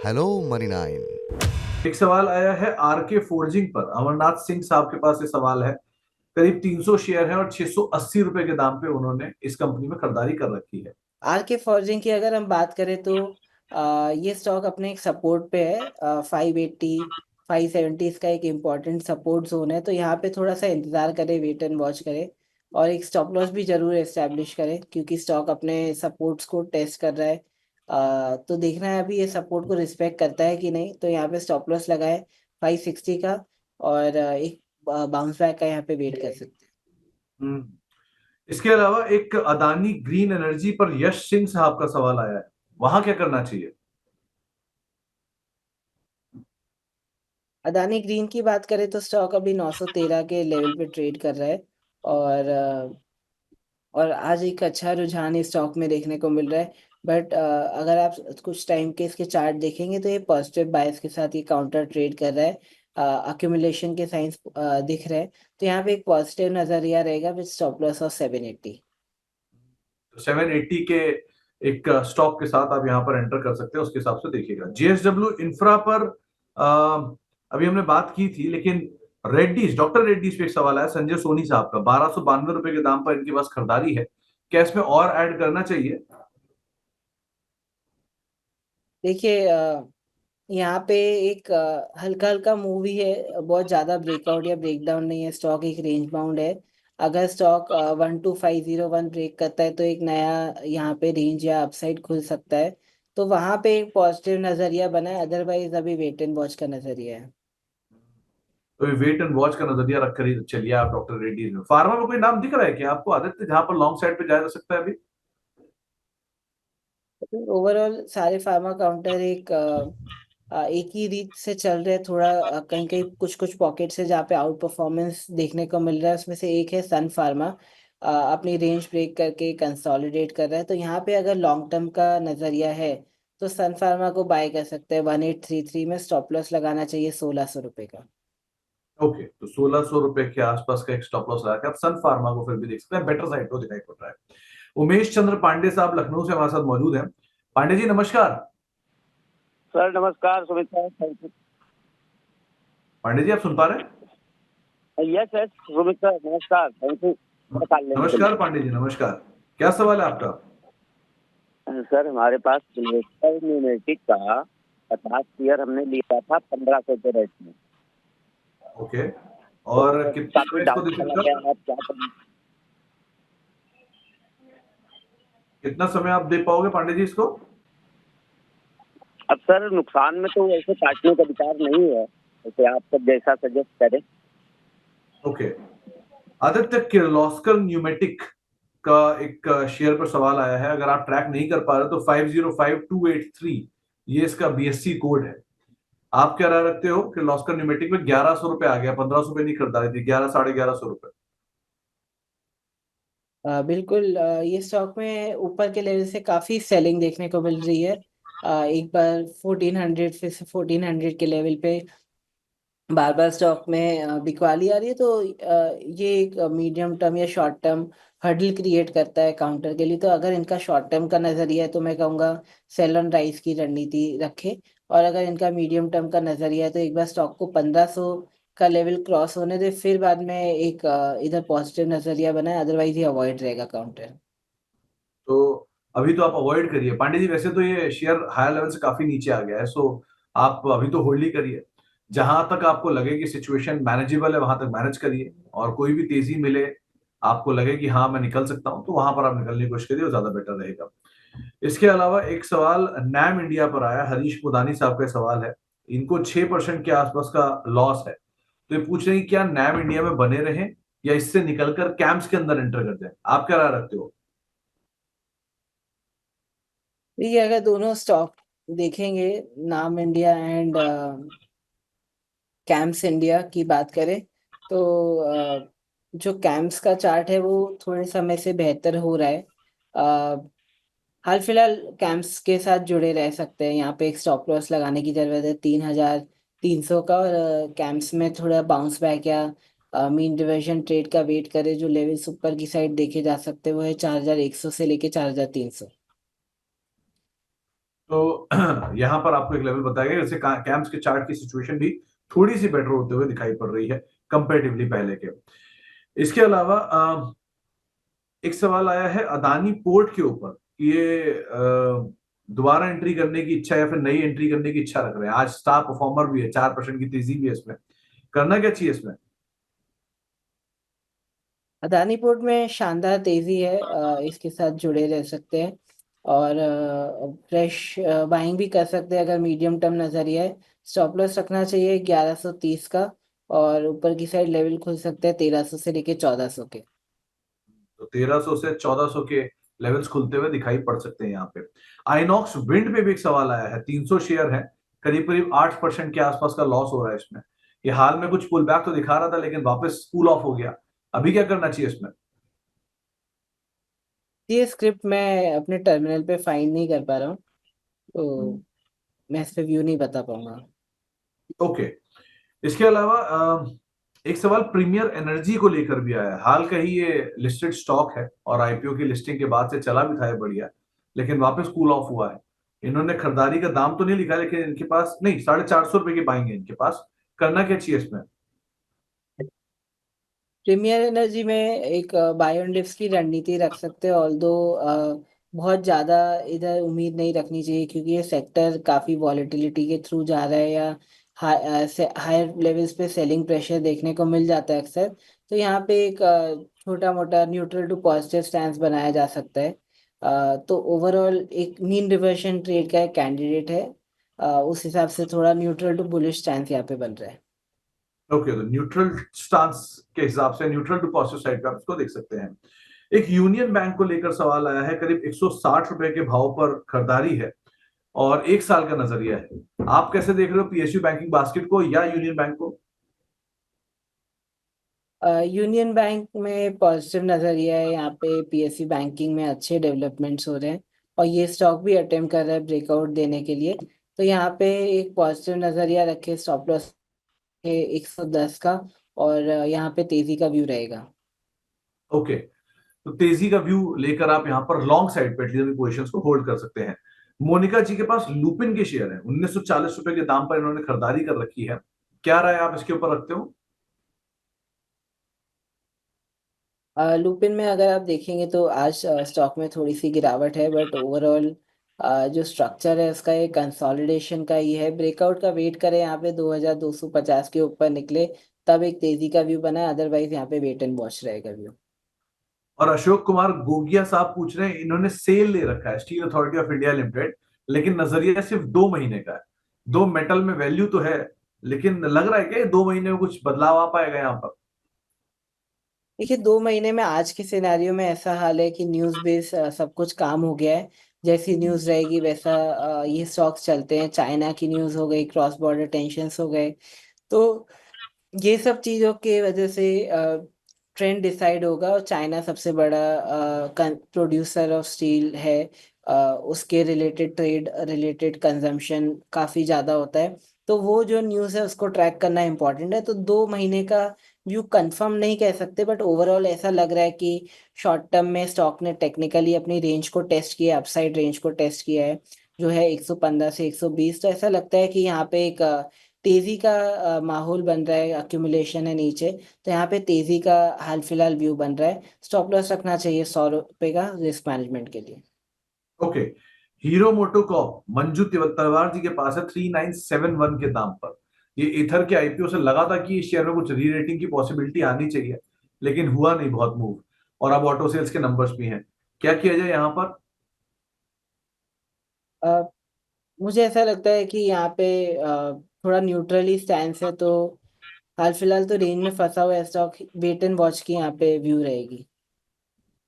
Hello money nine. एक सवाल आया है आरके फोर्जिंग पर। अमरनाथ सिंह साहब के पास ये सवाल है। करीब 300 शेयर है और 680 रुपए के दाम पे उन्होंने इस कंपनी में खरीदारी कर रखी है। आर के फॉर्जिंग की अगर हम बात करें तो ये स्टॉक अपने एक सपोर्ट पे है। 580 570 इसका एक इम्पॉर्टेंट सपोर्ट जोन है, तो यहाँ पे थोड़ा सा इंतज़ार करें, वेट एंड वॉच करें और एक स्टॉप लॉस भी ज़रूर एस्टैब्लिश करें क्योंकि स्टॉक अपने सपोर्ट्स को टेस्ट कर रहा है। तो देखना है अभी ये सपोर्ट को रिस्पेक्ट करता है कि नहीं, तो यहाँ पे स्टॉप लॉस लगाए 560 का और एक बाउंस बैक का यहाँ पे वेट कर सकते हैं। हम्म। इसके अलावा एक अदानी ग्रीन एनर्जी पर यश सिंह साहब का सवाल आया है। वहां क्या करना चाहिए? अदानी ग्रीन की बात करें तो स्टॉक अभी 913 के लेवल पे ट्रेड कर रहा है और आज एक अच्छा रुझान इस स्टॉक में देखने को मिल रहा है। बट अगर आप कुछ टाइम के इसके चार्ट देखेंगे तो ये पॉजिटिव बायस के साथ ये काउंटर ट्रेड कर रहा है। अक्यूमुलेशन के साइंस दिख रहे हैं, तो यहाँ पे एक पॉजिटिव नजरिया रहेगा विद स्टॉप लॉस ऑफ 780। तो 780 के एक स्टॉक के साथ आप यहां पर एंटर कर सकते हैं, उसके हिसाब से देखिएगा। जेएसडब्ल्यू इंफ्रा पर अभी हमने बात की थी, लेकिन रेड्डीज, डॉक्टर रेड्डीज पे एक सवाल आया संजय सोनी साहब का। 1292 रुपए के दाम पर इनके पास खरीदारी है। क्या इसमें और ऐड करना चाहिए? देखिए यहाँ पे एक हल्का हल्का मूवी है, बहुत ज़्यादा ब्रेकआउट या ब्रेकडाउन नहीं है, स्टॉक एक रेंज बाउंड है। अगर स्टॉक 12501 ब्रेक करता है तो एक नया यहाँ पे रेंज या अपसाइड खुल सकता है, तो वहाँ पे एक पॉजिटिव नज़रिया बना है। अदरवाइज अभी वेट एंड वॉच का नज़रिया है। तो वेट एंड वॉच का नजरिया रखकर ही चलिए आप डॉक्टर रेड्डीज में। फार्मा में कोई नाम दिख रहा है क्या आपको आदित्य, जहां पर लॉन्ग साइड पे जाया जा सकता है अभी? ओवरऑल सारे फार्मा काउंटर एक ही रीत से चल रहे हैं। थोड़ा कहीं कहीं कुछ कुछ पॉकेट्स है जहाँ पे आउट परफॉर्मेंस देखने को मिल रहा है, उसमें से एक है सन फार्मा। अपनी रेंज ब्रेक करके कंसोलिडेट कर रहा है, तो यहाँ पे अगर लॉन्ग टर्म का नज़रिया है तो सन फार्मा को बाय कर सकते हैं। 1833 में स्टॉप लॉस लगाना चाहिए 1600 रुपये का। ओके, तो 1600 रुपए के आसपास का एक स्टॉप लॉस लगा के आप सन फार्मा को फिर भी देख सकते हैं, बेटर साइड को दिखाई पड़ रहा है। उमेश चंद्र पांडे साहब लखनऊ से हमारे साथ मौजूद हैं। पांडे जी नमस्कार। सर नमस्कार Sumit sir, thank you. Pandey ji आप सुन पा रहे हैं? यस यस सुमित सर नमस्कार, थैंक यू कॉल लेने के नमस्कार लिए। पांडे जी, नमस्कार। क्या सवाल है आपका? सर हमारे पास इन्वेस्टर न्यूमेटिक का 50 शेयर हमने लिया था 1500 के रेट में, ओके, तो और कितने काफी समय इसको डाउन दे चला सकते गया। हैं? आप क्या करें? कितना समय आप दे पाओगे पांडे जी इसको? अब सर नुकसान में तो ऐसे काटने का विचार नहीं है, जैसे आप सब जैसा सजेस्ट करें। ओके, आदित्य किर्लोस्कर न्यूमेटिक का एक शेयर पर सवाल आया है। अगर आप ट्रैक नहीं कर पा रहे तो 505283 ये इसका बीएससी कोड है। आप क्या राय रखते हो कि लॉस्कर न्यूमेटिक में 1100 रुपए आ गया, 1500 रुपए नहीं खरीदारी थी, 1100 साढ़े 1100 रुपए। बिल्कुल, ये स्टॉक में ऊपर के लेवल से काफ़ी सेलिंग देखने को मिल रही है। एक बार 1400 फिर से 1400 के लेवल पे बार बार स्टॉक में बिकवाली आ रही है, तो ये एक मीडियम टर्म या शॉर्ट टर्म हर्डल क्रिएट करता है काउंटर के लिए। तो अगर इनका शॉर्ट टर्म का नज़रिया है तो मैं कहूँगा सेल ऑन राइज की रणनीति रखे, और अगर इनका मीडियम टर्म का नज़रिया है तो एक बार स्टॉक को 1500 का लेवल क्रॉस होने दे, फिर बाद में एक इधर पॉजिटिव नज़रिया बनाए, अदरवाइज ये अवॉइड रहेगा काउंटर। तो अभी तो आप अवॉइड करिए पांडे जी। वैसे तो ये शेयर हायर लेवल से काफी नीचे आ गया है, सो आप अभी तो होल्ड ही करिए। जहां तक आपको लगे कि सिचुएशन मैनेजेबल है वहां तक मैनेज करिए, और कोई भी तेजी मिले, आपको लगे कि हाँ मैं निकल सकता हूं, तो वहां पर आप निकलने की कोशिश करिए, वो ज्यादा बेटर रहेगा। इसके अलावा एक सवाल नैम इंडिया पर आया, हरीश मुदानी साहब का सवाल है। इनको 6% के आसपास का लॉस है, तो ये पूछ रहे हैं कि क्या नैम इंडिया में बने रहें या इससे निकलकर कैंप्स के अंदर एंटर कर जाए। आप क्या राय रखते हो? देखिए अगर दोनों स्टॉक देखेंगे, नाम इंडिया एंड कैम्प्स इंडिया की बात करें तो जो कैम्प्स का चार्ट है वो थोड़े समय से बेहतर हो रहा है। अ, हाल फिलहाल कैंप्स के साथ जुड़े रह सकते हैं। यहाँ पे एक स्टॉप लॉस लगाने की जरूरत है 3300 का, और कैंप्स में थोड़ा बाउंस बैक या मीन डिवीजन ट्रेड का वेट करें। जो लेवल्स ऊपर की साइड देखे जा सकते हैं वो है 4100 से लेके 4300। तो यहाँ पर आपको एक लेवल बताया गया, जैसे कैम्स के चार्ट की सिचुएशन भी थोड़ी सी बेटर होते हुए दिखाई पड़ रही है कंपेरेटिवली पहले के। इसके अलावा एक सवाल आया है अदानी पोर्ट के ऊपर, ये दोबारा एंट्री करने की इच्छा या फिर नई एंट्री करने की इच्छा रख रहे हैं। आज स्टार परफॉर्मर भी है, 4% की तेजी भी है इसमें, करना क्या चाहिए इसमें? अदानी पोर्ट में शानदार तेजी है, इसके साथ जुड़े रह सकते हैं और फ्रेश बाइंग भी कर सकते हैं अगर मीडियम टर्म नजरिया है। स्टॉप लॉस रखना चाहिए 1130 का, और ऊपर की साइड लेवल खुल सकते हैं 1300 से लेके 1400 के। तो 1300 से 1400 के लेवल्स खुलते हुए दिखाई पड़ सकते हैं यहाँ पे। आइनॉक्स विंड पे भी एक सवाल आया है, 300 शेयर है, करीब करीब 8% के आसपास का लॉस हो रहा है इसमें। ये हाल में कुछ पुल बैक तो दिखा रहा था लेकिन वापस कूल ऑफ हो गया, अभी क्या करना चाहिए इसमें? ये स्क्रिप्ट मैं अपने टर्मिनल पे फाइंड नहीं कर पा रहा हूँ, तो मैं इस पे व्यू नहीं बता पाऊंगा। ओके। इसके अलावा एक सवाल प्रीमियर एनर्जी को लेकर भी आया है। हाल का ही ये लिस्टेड स्टॉक है और आईपीओ की लिस्टिंग के बाद से चला भी था ये बढ़िया, लेकिन वापस कूल ऑफ हुआ है। इन्होंने खरीदारी का दाम तो नहीं लिखा, लेकिन इनके पास नहीं, 450 रुपए की बाइंग है इनके पास, करना क्या चाहिए इसमें? प्रीमियर एनर्जी में एक बाय ऑन डिप्स की रणनीति रख सकते हैं, ऑल्दो बहुत ज़्यादा इधर उम्मीद नहीं रखनी चाहिए क्योंकि ये सेक्टर काफ़ी वॉलेटिलिटी के थ्रू जा रहा है, या हायर लेवल्स पे सेलिंग प्रेशर देखने को मिल जाता है अक्सर। तो यहाँ पे एक छोटा मोटा न्यूट्रल टू पॉजिटिव स्टैंस बनाया जा सकता है। तो ओवरऑल एक मीन रिवर्शन ट्रेड का एक कैंडिडेट है, उस हिसाब से थोड़ा न्यूट्रल टू बुलिश स्टैंस यहाँ पे बन रहा है। ओके, तो न्यूट्रल स्टांस के हिसाब से न्यूट्रल टू पॉजिटिव साइड पे आप इसको देख सकते हैं। एक यूनियन बैंक को लेकर सवाल आया है, करीब 160 रुपए के भाव पर खरीदारी है और 1 साल का नजरिया है। आप कैसे देख रहे हो पीएसयू बैंकिंग बास्केट को या यूनियन बैंक को? यूनियन बैंक में पॉजिटिव नज़रिया है, यहाँ पे पीएसयू बैंकिंग में अच्छे डेवलपमेंट्स हो रहे हैं और ये स्टॉक भी अटेम्प्ट कर रहा है ब्रेकआउट देने के लिए। तो यहाँ पे एक पॉजिटिव नज़रिया रखे, स्टॉप लॉस है 110 का, और यहाँ पे तेजी का व्यू रहेगा। ओके, तो तेजी का व्यू लेकर आप यहाँ पर लॉन्ग साइड पे एटलीस्ट पोजीशंस को होल्ड कर सकते हैं। मोनिका जी के पास लुपिन के शेयर है, 1940 रुपए के दाम पर इन्होंने खरीदारी कर रखी है, क्या राय आप इसके ऊपर रखते हो? लुपिन में अगर आप देखेंगे तो आज स्टॉक में थोड़ी सी गिरावट है, बट ओवरऑल जो स्ट्रक्चर है उसका एक कंसोलिडेशन का ही है। ब्रेकआउट का वेट करें, यहाँ पे 2250 के ऊपर निकले तब एक तेजी का व्यू बना है, अदरवाइज यहाँ पे वेट एंड वॉच रहेगा व्यू। और अशोक कुमार गोगिया साहब पूछ रहे हैं, इन्होंने सेल ले रखा है steel authority of India limited, लेकिन नजरिया सिर्फ 2 महीने का है। दो मेटल में वैल्यू तो है, लेकिन लग रहा है कि 2 महीने में कुछ बदलाव आ पाएगा यहाँ पर? देखिए 2 महीने में आज के सिनेरियो में ऐसा हाल है कि न्यूज़ बेस सब कुछ काम हो गया है। जैसी न्यूज़ रहेगी वैसा ये स्टॉक्स चलते हैं। चाइना की न्यूज़ हो गई, क्रॉस बॉर्डर टेंशन्स हो गए, तो ये सब चीज़ों के वजह से ट्रेंड डिसाइड होगा। और चाइना सबसे बड़ा प्रोड्यूसर ऑफ स्टील है, उसके रिलेटेड ट्रेड रिलेटेड कंजम्पशन काफ़ी ज़्यादा होता है। तो वो जो न्यूज़ है उसको ट्रैक करना इम्पोर्टेंट है। तो 2 महीने का व्यू कंफर्म नहीं कह सकते, बट ओवरऑल ऐसा लग रहा है कि शॉर्ट टर्म में स्टॉक ने टेक्निकली अपनी रेंज को टेस्ट किया, अपसाइड रेंज को टेस्ट किया है जो है 115 से 120। तो ऐसा लगता है कि यहाँ पे एक तेजी का माहौल बन रहा है, अक्यूमुलेशन है नीचे, तो यहाँ पे तेजी का हाल फिलहाल व्यू बन रहा है। स्टॉप लॉस रखना चाहिए 100 रुपए का रिस्क मैनेजमेंट के लिए। ओके, हीरो मोटोकॉर्प मंजू तलवार जी के पास है 3971 के दाम पर। ये इथर के आईपीओ से लगा था कि इस शेयर में कुछ री रेटिंग की पॉसिबिलिटी आनी चाहिए, लेकिन हुआ नहीं बहुत मूव, और अब ऑटो सेल्स के नंबर्स भी हैं। क्या किया जाए यहाँ पर? अ, मुझे ऐसा लगता है कि यहाँ पे थोड़ा न्यूट्रली स्टैंस है, तो हाल फिलहाल तो रेंज में फंसा हुआ है स्टॉक, वेट एंड वॉच की यहाँ पे व्यू रहेगी।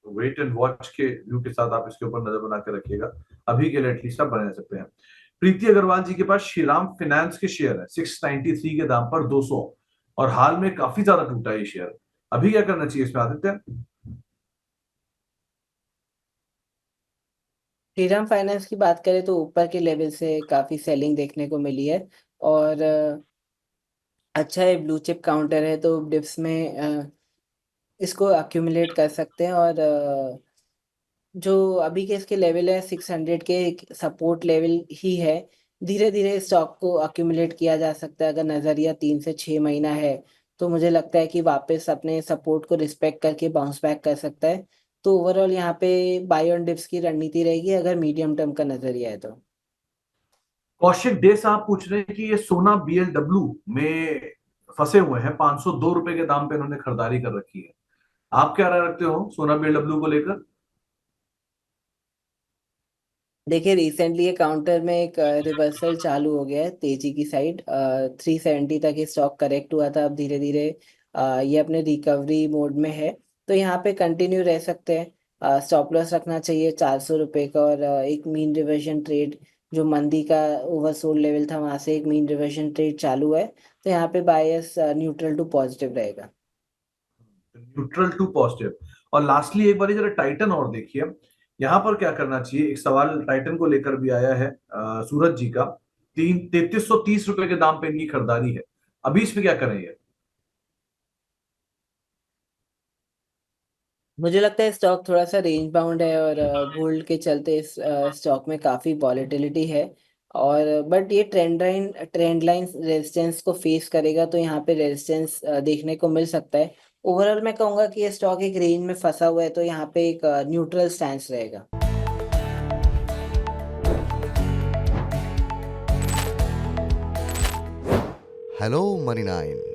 वेट एंड वॉच के व्यू के साथ आप इसके ऊपर नजर बना के रखिएगा, अभी के लिए एटलीस्ट आप बने रह सकते हैं। प्रीति अग्रवाल जी के पास श्रीराम फाइनेंस के शेयर है 693 के दाम पर 200, और हाल में काफी ज्यादा टूटा है ये शेयर, अभी क्या करना चाहिए इसमें आदित्य? श्रीराम फाइनेंस की बात करें तो ऊपर के लेवल से काफ़ी सेलिंग देखने को मिली है, और अच्छा है, ब्लू चिप काउंटर है, तो डिप्स में इसको अक्यूमुलेट कर सकते हैं। और जो अभी के इसके लेवल है 600 के सपोर्ट लेवल ही है। धीरे-धीरे स्टॉक को अक्यूमुलेट किया जा सकता है। अगर नज़रिया 3 से 6 महीना है, तो मुझे लगता है कि वापस अपने सपोर्ट को रिस्पेक्ट करके बाउंस बैक कर सकता है। तो ओवरऑल यहाँ पे बाय ऑन डिप्स की रणनीति रहेगी अगर मीडियम टर्म का नज़रिया है तो। कौशिक डे साहब पूछ रहे हैं कि ये सोना बीएलडब्ल्यू में फंसे हुए हैं, 502 रुपए के दाम पे इन्होंने खरीदारी कर रखी है। आप क्या राय रखते हो सोना बीएलडब्ल्यू को लेकर? देखिए रिसेंटली ये काउंटर में एक रिवर्सल चालू हो गया है तेजी की साइड। 370 तक ये स्टॉक करेक्ट हुआ था, अब धीरे धीरे ये अपने रिकवरी मोड में है। तो यहाँ पे कंटिन्यू रह सकते हैं। स्टॉप लॉस रखना चाहिए 400 रुपये का, और एक मीन रिवर्जन ट्रेड जो मंदी का ओवरसोल्ड लेवल था वहाँ से एक मीन रिवर्जन ट्रेड चालू है। तो यहाँ पे बायस न्यूट्रल टू पॉजिटिव रहेगा। Neutral to positive. और लास्टली एक बार जरा टाइटन और देखिए, यहाँ पर क्या करना चाहिए। एक सवाल टाइटन को लेकर भी आया है सूरज जी का। 3330 रुपए के दाम पे इनकी खरीदारी है, अभी इसमें क्या करें ये? मुझे लगता है स्टॉक थोड़ा सा रेंज बाउंड है, और गोल्ड के चलते इस स्टॉक में काफ़ी वॉलेटिलिटी है। और बट ये ट्रेंड लाइन रेजिस्टेंस को फेस करेगा, तो यहाँ पे रेजिस्टेंस देखने को मिल सकता है। ओवरऑल मैं कहूँगा कि ये स्टॉक एक रेंज में फंसा हुआ है, तो यहाँ पे एक न्यूट्रल स्टैंस रहेगा। Hello money 9।